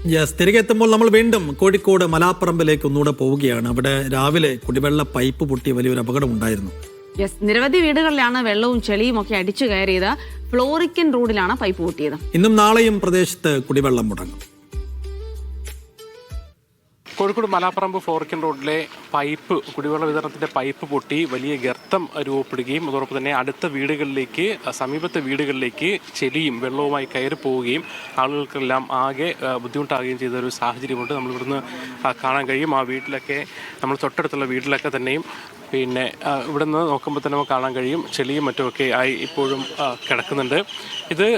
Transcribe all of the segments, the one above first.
തിരികെ എത്തുമ്പോൾ നമ്മൾ വീണ്ടും കോഴിക്കോട് മലാപ്പറമ്പിലേക്ക് ഒന്നുകൂടെ പോവുകയാണ്. അവിടെ രാവിലെ കുടിവെള്ള പൈപ്പ് പൊട്ടി വലിയൊരു അപകടം ഉണ്ടായിരുന്നു. നിരവധി വീടുകളിലാണ് വെള്ളവും ചെളിയും ഒക്കെ അടിച്ചു കയറിയത്. ഫ്ലോറിക്കൻ റോഡിലാണ് പൈപ്പ് പൊട്ടിയത്. ഇന്നും നാളെയും പ്രദേശത്ത് കുടിവെള്ളം മുടങ്ങും. കോഴിക്കോട് മലാപ്പറമ്പ് ഫ്ലോറിക്കൻ റോഡിലെ പൈപ്പ് കുടിവെള്ള വിതരണത്തിൻ്റെ പൈപ്പ് പൊട്ടി വലിയ ഗർത്തം രൂപപ്പെടുകയും അതോടൊപ്പം തന്നെ അടുത്ത വീടുകളിലേക്ക് സമീപത്തെ വീടുകളിലേക്ക് ചെളിയും വെള്ളവുമായി കയറി പോവുകയും ആളുകൾക്കെല്ലാം ആകെ ബുദ്ധിമുട്ടാകുകയും ചെയ്ത ഒരു സാഹചര്യമുണ്ട്. നമ്മളിവിടുന്ന് കാണാൻ കഴിയും. ആ വീട്ടിലൊക്കെ നമ്മൾ തൊട്ടടുത്തുള്ള വീട്ടിലൊക്കെ തന്നെയും പിന്നെ ഇവിടെ നിന്ന് നോക്കുമ്പോൾ തന്നെ നമുക്ക് കാണാൻ കഴിയും ചെളിയും മറ്റുമൊക്കെ ആയി ഇപ്പോഴും കിടക്കുന്നുണ്ട്. ഇത്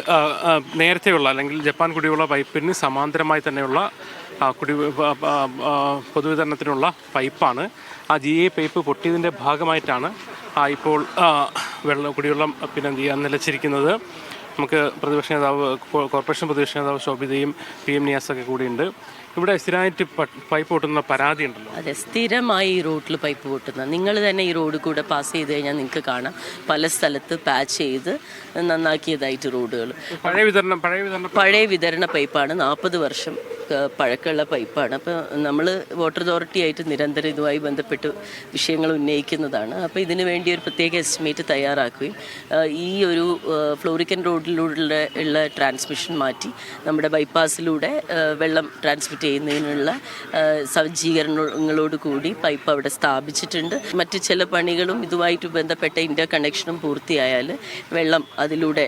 നേരത്തെയുള്ള അല്ലെങ്കിൽ ജപ്പാൻ കുടിവെള്ള പൈപ്പിന് സമാന്തരമായി തന്നെയുള്ള പൊതുവിതരണത്തിനുള്ള പൈപ്പാണ്. ആ GA പൈപ്പ് പൊട്ടിയതിൻ്റെ ഭാഗമായിട്ടാണ് ഇപ്പോൾ കുടിവെള്ളം നിലച്ചിരിക്കുന്നത്. നമുക്ക് പ്രതിപക്ഷ നേതാവ് കോർപ്പറേഷൻ പ്രതിപക്ഷ നേതാവ് ശോഭിതയും PM നിയാസൊക്കെ കൂടിയുണ്ട്. ഇവിടെ സ്ഥിരമായിട്ട് പൈപ്പ് പൊട്ടുന്ന പരാതി ഉണ്ടല്ലോ? അതെ, സ്ഥിരമായി ഈ റോഡിൽ പൈപ്പ് പൊട്ടുന്ന നിങ്ങൾ തന്നെ ഈ റോഡ് കൂടെ പാസ് ചെയ്ത് കഴിഞ്ഞാൽ നിങ്ങൾക്ക് കാണാം പല സ്ഥലത്ത് പാച്ച് ചെയ്ത് നന്നാക്കിയതായിട്ട് റോഡുകൾ. പഴയ വിതരണ പൈപ്പാണ്, 40 വർഷം പഴക്കമുള്ള പൈപ്പാണ്. അപ്പോൾ നമ്മൾ വാട്ടർ അതോറിറ്റി ആയിട്ട് നിരന്തരം ഇതുമായി ബന്ധപ്പെട്ട് വിഷയങ്ങൾ ഉന്നയിക്കുന്നതാണ്. അപ്പോൾ ഇതിനു വേണ്ടി ഒരു പ്രത്യേക എസ്റ്റിമേറ്റ് തയ്യാറാക്കുകയും ഈ ഒരു ഫ്ലോറിക്കൻ റോഡിലൂടെ ഉള്ള ട്രാൻസ്മിഷൻ മാറ്റി നമ്മുടെ ബൈപ്പാസിലൂടെ വെള്ളം ട്രാൻസ്മിറ്റ് ചെയ്യുന്നതിനുള്ള സജ്ജീകരണങ്ങളോട് കൂടി പൈപ്പ് അവിടെ സ്ഥാപിച്ചിട്ടുണ്ട്. മറ്റ് ചില പണികളും ഇതുമായിട്ട് ബന്ധപ്പെട്ട ഇന്റർ കണക്ഷനും പൂർത്തിയായാൽ വെള്ളം അതിലൂടെ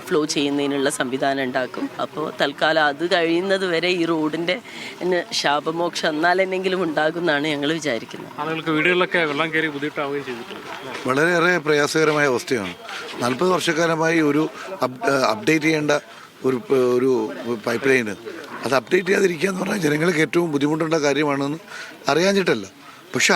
ഫ്ലോ ചെയ്യുന്നതിനുള്ള സംവിധാനം ഉണ്ടാക്കും. അപ്പോൾ തൽക്കാലം അത് കഴിയുന്നത് വരെ ഈ റോഡിൻ്റെ ശാപമോക്ഷം എന്നാലെന്നെങ്കിലും ഉണ്ടാകുമെന്നാണ് ഞങ്ങൾ വിചാരിക്കുന്നത്. ആളുകൾക്ക് വീടുകളിലൊക്കെ വെള്ളം കയറി ബുദ്ധിമുട്ടാവുകയും ചെയ്തിട്ടുണ്ട്. വളരെയേറെ പ്രയാസകരമായ അവസ്ഥയാണ്. 40 വർഷക്കാലമായി ഒരു അപ്ഡേറ്റ് ചെയ്യേണ്ട ഒരു പൈപ്പ് ലൈന് അത് അപ്ഡേറ്റ് ചെയ്യാതിരിക്കുക എന്ന് പറഞ്ഞാൽ ജനങ്ങൾക്ക് ഏറ്റവും ബുദ്ധിമുട്ടുള്ള കാര്യമാണെന്ന് അറിയാഞ്ഞിട്ടല്ല. പക്ഷേ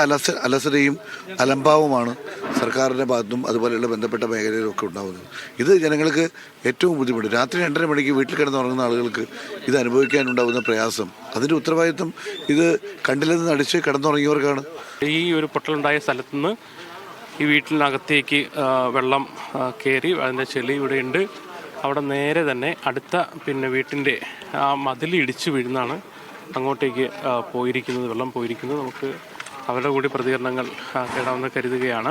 അലസതയും അലംഭാവമാണ് സർക്കാരിൻ്റെ ഭാഗത്തും അതുപോലെയുള്ള ബന്ധപ്പെട്ട മേഖലയിലൊക്കെ ഉണ്ടാകുന്നത്. ഇത് ജനങ്ങൾക്ക് ഏറ്റവും ബുദ്ധിമുട്ട്. രാത്രി 2:30 മണിക്ക് വീട്ടിൽ കിടന്നുറങ്ങുന്ന ആളുകൾക്ക് ഇത് അനുഭവിക്കാനുണ്ടാകുന്ന പ്രയാസം, അതിൻ്റെ ഉത്തരവാദിത്വം ഇത് കണ്ടില്ലെന്ന് നടിച്ച് കിടന്നുറങ്ങിയവർക്കാണ്. ഈ ഒരു പൊട്ടലുണ്ടായ സ്ഥലത്തുനിന്ന് ഈ വീട്ടിനകത്തേക്ക് വെള്ളം കയറി അതിൻ്റെ ചെളി ഇവിടെയുണ്ട്. അവിടെ നേരെ തന്നെ അടുത്ത വീട്ടിൻ്റെ ആ മതിൽ ഇടിച്ചു വീഴുന്നതാണ് അങ്ങോട്ടേക്ക് പോയിരിക്കുന്നത്, വെള്ളം പോയിരിക്കുന്നത്. നമുക്ക് അവരുടെ കൂടി പ്രതികരണങ്ങൾ കേടാമെന്ന് കരുതുകയാണ്.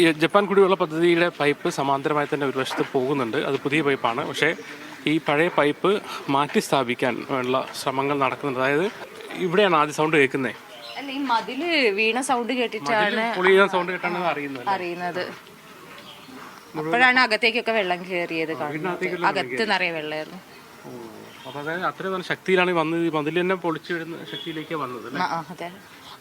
ഈ ജപ്പാൻ കുടിവെള്ള പദ്ധതിയുടെ പൈപ്പ് സമാന്തരമായി തന്നെ ഒരു വശത്ത് പോകുന്നുണ്ട്. അത് പുതിയ പൈപ്പാണ്. പക്ഷേ ഈ പഴയ പൈപ്പ് മാറ്റി സ്ഥാപിക്കാൻ ഉള്ള ശ്രമങ്ങൾ നടക്കുന്നുണ്ട്. അതായത് ഇവിടെയാണ് ആദ്യ സൗണ്ട് കേൾക്കുന്നത്. അല്ല, ഈ മതില് വീണ സൗണ്ട് കേട്ടിട്ടാണ് അറിയുന്നത്. അപ്പോഴാണ് അകത്തേക്കൊക്കെ വെള്ളം കയറിയത്. അകത്ത് നിറയെ വെള്ളമായിരുന്നു. അപ്പോൾ അതായത് അത്രയും ശക്തിയിലാണ് വന്നത്. ഈ മതിൽ തന്നെ പൊളിച്ചു വിടുന്ന ശക്തിയിലേക്ക് വന്നത്. അതെ,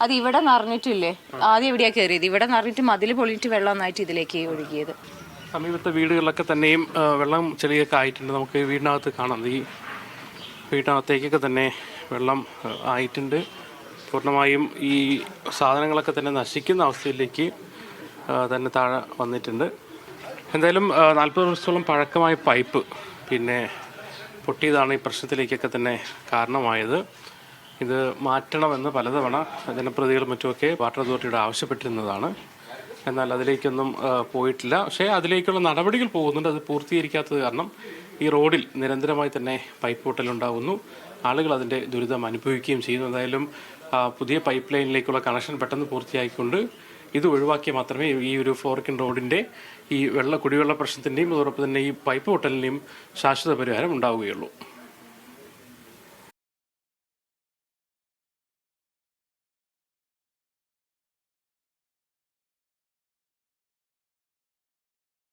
അത് ഇവിടെ നിറഞ്ഞിട്ടില്ലേ? ആദ്യം എവിടെയാ കയറിയത്? ഇവിടെ നിറഞ്ഞിട്ട് മതിൽ പൊളിഞ്ഞിട്ട് വെള്ളം നന്നായിട്ട് ഇതിലേക്ക് ഒഴുകിയത്. സമീപത്തെ വീടുകളിലൊക്കെ തന്നെയും വെള്ളം ചെളിയൊക്കെ ആയിട്ടുണ്ട്. നമുക്ക് വീടിനകത്ത് കാണാം. ഈ വീടിനകത്തേക്കൊക്കെ തന്നെ വെള്ളം ആയിട്ടുണ്ട്. പൂർണ്ണമായും ഈ സാധനങ്ങളൊക്കെ തന്നെ നശിക്കുന്ന അവസ്ഥയിലേക്ക് തന്നെ താഴെ വന്നിട്ടുണ്ട്. എന്തായാലും 40 വർഷത്തോളം പഴക്കമായ പൈപ്പ് പൊട്ടിയതാണ് ഈ പ്രശ്നത്തിലേക്കൊക്കെ തന്നെ കാരണമായത്. ഇത് മാറ്റണമെന്ന് പലതവണ ജനപ്രതിനിധികളും മറ്റുമൊക്കെ വാട്ടർ അതോറിറ്റിയോട് ആവശ്യപ്പെട്ടിരുന്നതാണ്. എന്നാൽ അതിലേക്കൊന്നും പോയിട്ടില്ല. പക്ഷേ അതിലേക്കുള്ള നടപടികൾ പോകുന്നുണ്ട്. അത് പൂർത്തീകരിക്കാത്തത് കാരണം ഈ റോഡിൽ നിരന്തരമായി തന്നെ പൈപ്പ് പൊട്ടലുണ്ടാകുന്നു. ആളുകൾ അതിൻ്റെ ദുരിതം അനുഭവിക്കുകയും ചെയ്യുന്നു. എന്തായാലും പുതിയ പൈപ്പ് ലൈനിലേക്കുള്ള കണക്ഷൻ പെട്ടെന്ന് പൂർത്തിയാക്കിക്കൊണ്ട് ഇത് ഒഴിവാക്കിയാൽ മാത്രമേ ഈ ഒരു ഫ്ലോറിക്കൻ റോഡിൻ്റെ ഈ കുടിവെള്ള പ്രശ്നത്തിൻ്റെയും അതോടൊപ്പം തന്നെ ഈ പൈപ്പ് പൊട്ടലിൻ്റെയും ശാശ്വത പരിഹാരം ഉണ്ടാവുകയുള്ളൂ.